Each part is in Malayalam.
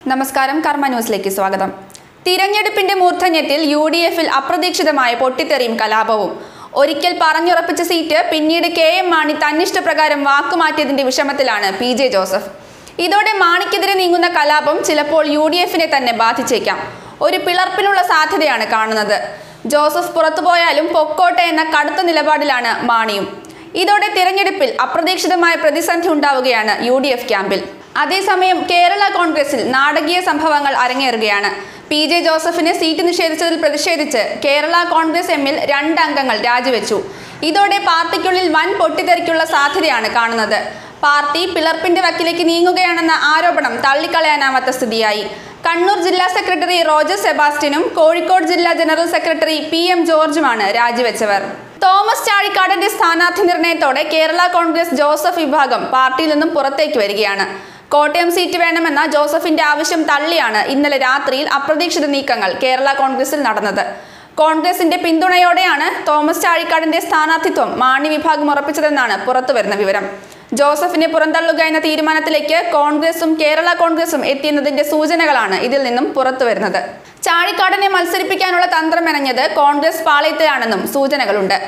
നമസ്കാരം, കർമ്മ ന്യൂസിലേക്ക് സ്വാഗതം. തിരഞ്ഞെടുപ്പിന്റെ മൂർധന്യത്തിൽ UDF-ൽ അപ്രതീക്ഷിതമായ പൊട്ടിത്തെറിയും കലാപവും. ഒരിക്കൽ പറഞ്ഞുറപ്പിച്ച സീറ്റ് പിന്നീട് KM മാണി തന്നിഷ്ടപ്രകാരം വാക്കുമാറ്റിയതിന്റെ വിഷമത്തിലാണ് PJ ജോസഫ്. ഇതോടെ മാണിക്കെതിരെ നീങ്ങുന്ന കലാപം ചിലപ്പോൾ UDF-നെ തന്നെ ബാധിച്ചേക്കാം. ഒരു പിളർപ്പിനുള്ള സാധ്യതയാണ് കാണുന്നത്. ജോസഫ് പുറത്തുപോയാലും പൊക്കോട്ടെ എന്ന കടുത്ത നിലപാടിലാണ് മാണിയും. ഇതോടെ തിരഞ്ഞെടുപ്പിൽ അപ്രതീക്ഷിതമായ പ്രതിസന്ധി ഉണ്ടാവുകയാണ് UDF ക്യാമ്പിൽ. അതേസമയം കേരള കോൺഗ്രസിൽ നാടകീയ സംഭവങ്ങൾ അരങ്ങേറുകയാണ്. PJ ജോസഫിന് സീറ്റ് നിഷേധിച്ചതിൽ പ്രതിഷേധിച്ച് കേരള കോൺഗ്രസ് എമ്മിൽ 2 അംഗങ്ങൾ രാജിവെച്ചു. ഇതോടെ പാർട്ടിക്കുള്ളിൽ വൻ പൊട്ടിത്തെറിക്കുള്ള സാധ്യതയാണ് കാണുന്നത്. പാർട്ടി പിളർപ്പിന്റെ വക്കിലേക്ക് നീങ്ങുകയാണെന്ന ആരോപണം തള്ളിക്കളയാനാവാത്ത സ്ഥിതിയായി. കണ്ണൂർ ജില്ലാ സെക്രട്ടറി റോജർ സെബാസ്റ്റ്യനും കോഴിക്കോട് ജില്ലാ ജനറൽ സെക്രട്ടറി PM ജോർജുമാണ് രാജിവെച്ചവർ. തോമസ് ചാഴിക്കാടന്റെ സ്ഥാനാർത്ഥി നിർണയത്തോടെ കേരള കോൺഗ്രസ് ജോസഫ് വിഭാഗം പാർട്ടിയിൽ നിന്നും പുറത്തേക്ക് വരികയാണ്. കോട്ടയം സീറ്റ് വേണമെന്ന ജോസഫിന്റെ ആവശ്യം തള്ളിയാണ് ഇന്നലെ രാത്രിയിൽ അപ്രതീക്ഷിത നീക്കങ്ങൾ കേരള കോൺഗ്രസിൽ നടന്നത്. കോൺഗ്രസിന്റെ പിന്തുണയോടെയാണ് തോമസ് ചാഴിക്കാടന്റെ സ്ഥാനാർത്ഥിത്വം മാണി വിഭാഗം ഉറപ്പിച്ചതെന്നാണ് പുറത്തുവരുന്ന വിവരം. ജോസഫിനെ പുറന്തള്ളുക എന്ന തീരുമാനത്തിലേക്ക് കോൺഗ്രസും കേരള കോൺഗ്രസും എത്തിയെന്നതിന്റെ സൂചനകളാണ് ഇതിൽ നിന്നും പുറത്തുവരുന്നത്. ചാഴിക്കാടനെ മത്സരിപ്പിക്കാനുള്ള തന്ത്രം മെനഞ്ഞത് കോൺഗ്രസ് പാളയത്തിലാണെന്നും സൂചനകളുണ്ട്.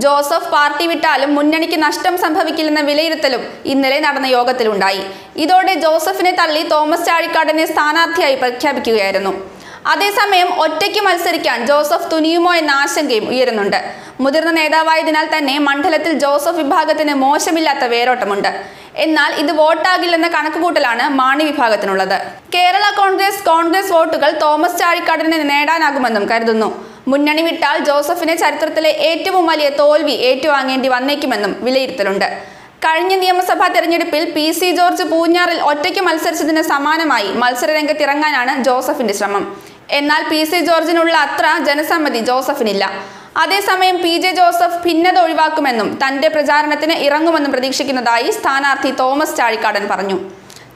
ജോസഫ് പാർട്ടി വിട്ടാലും മുന്നണിക്ക് നഷ്ടം സംഭവിക്കില്ലെന്ന വിലയിരുത്തലും ഇന്നലെ നടന്ന യോഗത്തിലുണ്ടായി. ഇതോടെ ജോസഫിനെ തള്ളി തോമസ് ചാഴിക്കാടനെ സ്ഥാനാർത്ഥിയായി പ്രഖ്യാപിക്കുകയായിരുന്നു. അതേസമയം ഒറ്റയ്ക്ക് മത്സരിക്കാൻ ജോസഫ് തുനിയുമോ എന്ന ആശങ്കയും ഉയരുന്നുണ്ട്. മുതിർന്ന നേതാവായതിനാൽ തന്നെ മണ്ഡലത്തിൽ ജോസഫ് വിഭാഗത്തിന് മോശമില്ലാത്ത വേരോട്ടമുണ്ട്. എന്നാൽ ഇത് വോട്ടാകില്ലെന്ന കണക്കുകൂട്ടലാണ് മാണി വിഭാഗത്തിനുള്ളത്. കേരള കോൺഗ്രസ് വോട്ടുകൾ തോമസ് ചാഴിക്കാടന് നേടാനാകുമെന്നും കരുതുന്നു. മുന്നണി വിട്ടാൽ ജോസഫിനെ ചരിത്രത്തിലെ ഏറ്റവും വലിയ തോൽവി ഏറ്റുവാങ്ങേണ്ടി വന്നേക്കുമെന്നും വിലയിരുത്തലുണ്ട്. കഴിഞ്ഞ നിയമസഭാ തെരഞ്ഞെടുപ്പിൽ PC ജോർജ് പൂഞ്ഞാറിൽ ഒറ്റയ്ക്ക് മത്സരിച്ചതിന് സമാനമായി മത്സരരംഗത്തിറങ്ങാനാണ് ജോസഫിന്റെ ശ്രമം. എന്നാൽ PC ജോർജിനുള്ള അത്ര ജനസമ്മതി ജോസഫിനില്ല. അതേസമയം PJ ജോസഫ് ഭിന്നത ഒഴിവാക്കുമെന്നും തന്റെ പ്രചാരണത്തിന് ഇറങ്ങുമെന്നും പ്രതീക്ഷിക്കുന്നതായി സ്ഥാനാർത്ഥി തോമസ് ചാഴിക്കാടൻ പറഞ്ഞു.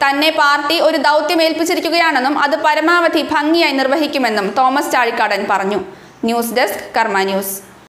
തന്നെ പാർട്ടി ഒരു ദൗത്യം ഏൽപ്പിച്ചിരിക്കുകയാണെന്നും അത് പരമാവധി ഭംഗിയായി നിർവഹിക്കുമെന്നും തോമസ് ചാഴിക്കാടൻ പറഞ്ഞു. ന്യൂസ് ഡെസ്ക്, കർമ്മ ന്യൂസ്.